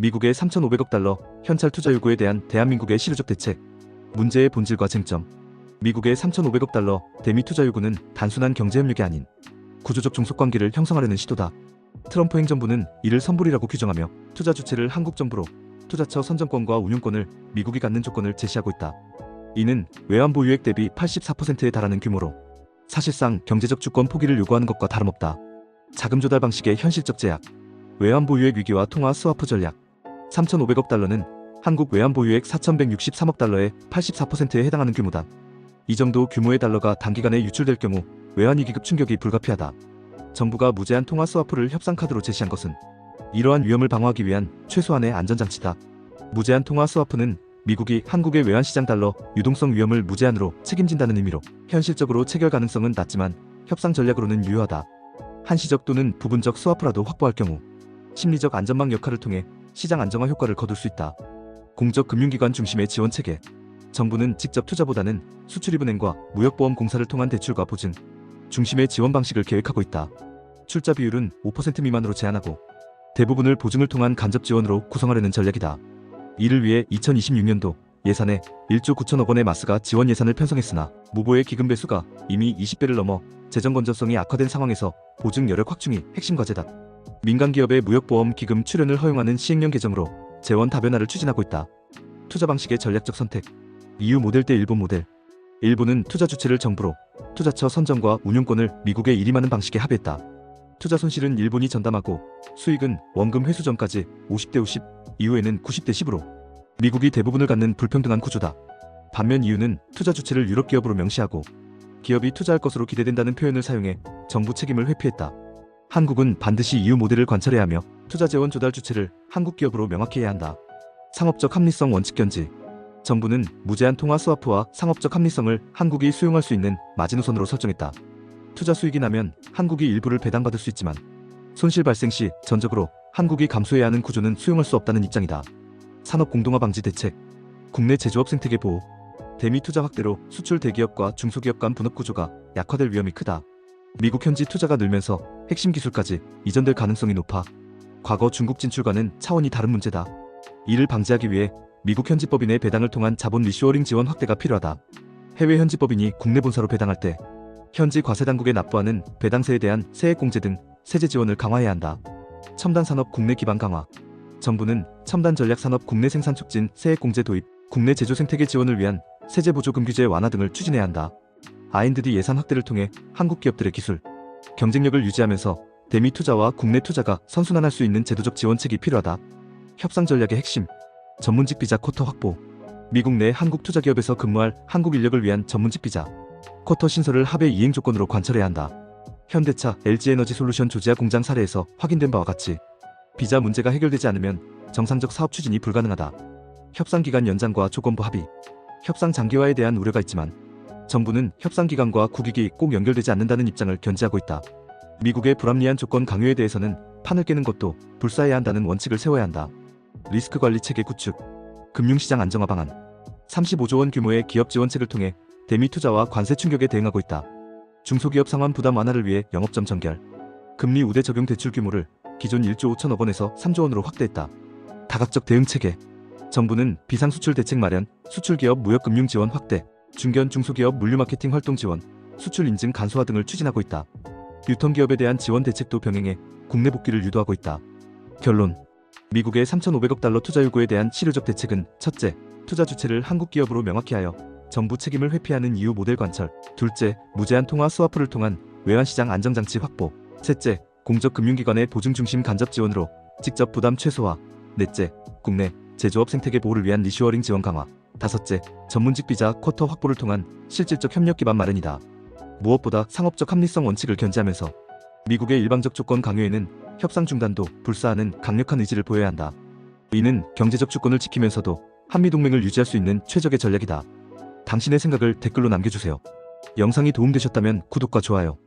미국의 3,500억 달러 현찰 투자 요구에 대한 대한민국의 실효적 대책. 문제의 본질과 쟁점. 미국의 3,500억 달러 대미 투자 요구는 단순한 경제협력이 아닌 구조적 종속관계를 형성하려는 시도다. 트럼프 행정부는 이를 선불이라고 규정하며 투자 주체를 한국 정부로, 투자처 선정권과 운용권을 미국이 갖는 조건을 제시하고 있다. 이는 외환보 유액 대비 84%에 달하는 규모로 사실상 경제적 주권 포기를 요구하는 것과 다름없다. 자금 조달 방식의 현실적 제약. 외환보 유액 위기와 통화 스와프 전략. 3,500억 달러는 한국 외환보 유액 4,163억 달러의 84%에 해당하는 규모다. 이 정도 규모의 달러가 단기간에 유출될 경우 외환위기급 충격이 불가피하다. 정부가 무제한 통화 스와프를 협상카드로 제시한 것은 이러한 위험을 방어하기 위한 최소한의 안전장치다. 무제한 통화 스와프는 미국이 한국의 외환시장 달러 유동성 위험을 무제한으로 책임진다는 의미로 현실적으로 체결 가능성은 낮지만 협상 전략으로는 유효하다. 한시적 또는 부분적 스와프라도 확보할 경우 심리적 안전망 역할을 통해 시장 안정화 효과를 거둘 수 있다. 공적 금융기관 중심의 지원체계. 정부는 직접 투자보다는 수출입은행과 무역보험공사를 통한 대출과 보증 중심의 지원 방식을 계획하고 있다. 출자 비율은 5% 미만으로 제한하고 대부분을 보증을 통한 간접 지원으로 구성하려는 전략이다. 이를 위해 2026년도 예산에 1조 9천억 원의 마스가 지원 예산을 편성했으나 무보의 기금 배수가 이미 20배를 넘어 재정 건전성이 악화된 상황에서 보증 여력 확충이 핵심 과제다. 민간기업의 무역보험 기금 출연을 허용하는 시행령 개정으로 재원 다변화를 추진하고 있다. 투자 방식의 전략적 선택. EU 모델 대 일본 모델. 일본은 투자 주체를 정부로, 투자처 선정과 운용권을 미국에 일임하는 방식에 합의했다. 투자 손실은 일본이 전담하고 수익은 원금 회수 전까지 50대 50, 이후에는 90대 10으로 미국이 대부분을 갖는 불평등한 구조다. 반면 EU는 투자 주체를 유럽 기업으로 명시하고 기업이 투자할 것으로 기대된다는 표현을 사용해 정부 책임을 회피했다. 한국은 반드시 EU 모델을 관철해야 하며 투자 재원 조달 주체를 한국 기업으로 명확히 해야 한다. 상업적 합리성 원칙 견지. 정부는 무제한 통화 스와프와 상업적 합리성을 한국이 수용할 수 있는 마지노선으로 설정했다. 투자 수익이 나면 한국이 일부를 배당받을 수 있지만 손실 발생 시 전적으로 한국이 감수해야 하는 구조는 수용할 수 없다는 입장이다. 산업 공동화 방지 대책. 국내 제조업 생태계 보호. 대미 투자 확대로 수출 대기업과 중소기업 간 분업 구조가 약화될 위험이 크다. 미국 현지 투자가 늘면서 핵심 기술까지 이전될 가능성이 높아 과거 중국 진출과는 차원이 다른 문제다. 이를 방지하기 위해 미국 현지 법인의 배당을 통한 자본 리쇼어링 지원 확대가 필요하다. 해외 현지 법인이 국내 본사로 배당할 때 현지 과세당국에 납부하는 배당세에 대한 세액공제 등 세제 지원을 강화해야 한다. 첨단 산업 국내 기반 강화. 정부는 첨단 전략 산업 국내 생산 촉진 세액공제 도입, 국내 제조 생태계 지원을 위한 세제 보조금 규제 완화 등을 추진해야 한다. R&D 예산 확대를 통해 한국 기업들의 기술, 경쟁력을 유지하면서 대미 투자와 국내 투자가 선순환할 수 있는 제도적 지원책이 필요하다. 협상 전략의 핵심. 전문직 비자 쿼터 확보. 미국 내 한국 투자기업에서 근무할 한국 인력을 위한 전문직 비자 쿼터 신설을 합의 이행 조건으로 관철해야 한다. 현대차, LG에너지솔루션 조지아 공장 사례에서 확인된 바와 같이 비자 문제가 해결되지 않으면 정상적 사업 추진이 불가능하다. 협상 기간 연장과 조건부 합의. 협상 장기화에 대한 우려가 있지만 정부는 협상 기간과 국익이 꼭 연결되지 않는다는 입장을 견지하고 있다. 미국의 불합리한 조건 강요에 대해서는 판을 깨는 것도 불사해야 한다는 원칙을 세워야 한다. 리스크 관리 체계 구축. 금융시장 안정화 방안. 35조 원 규모의 기업 지원책을 통해 대미 투자와 관세 충격에 대응하고 있다. 중소기업 상환 부담 완화를 위해 영업점 전결. 금리 우대 적용 대출 규모를 기존 1조 5천억 원에서 3조 원으로 확대했다. 다각적 대응 체계. 정부는 비상수출 대책 마련, 수출기업 무역금융 지원 확대, 중견 중소기업 물류 마케팅 활동 지원, 수출 인증 간소화 등을 추진하고 있다. 유통기업에 대한 지원 대책도 병행해 국내 복귀를 유도하고 있다. 결론. 미국의 3,500억 달러 투자 요구에 대한 실효적 대책은 첫째, 투자 주체를 한국 기업으로 명확히 하여 정부 책임을 회피하는 EU 모델 관철. 둘째, 무제한 통화 스와프를 통한 외환시장 안정장치 확보. 셋째, 공적 금융기관의 보증 중심 간접 지원으로 직접 부담 최소화. 넷째, 국내 제조업 생태계 보호를 위한 리쇼어링 지원 강화. 다섯째, 전문직 비자 쿼터 확보를 통한 실질적 협력 기반 마련이다. 무엇보다 상업적 합리성 원칙을 견지하면서 미국의 일방적 조건 강요에는 협상 중단도 불사하는 강력한 의지를 보여야 한다. 이는 경제적 주권을 지키면서도 한미동맹을 유지할 수 있는 최적의 전략이다. 당신의 생각을 댓글로 남겨주세요. 영상이 도움되셨다면 구독과 좋아요,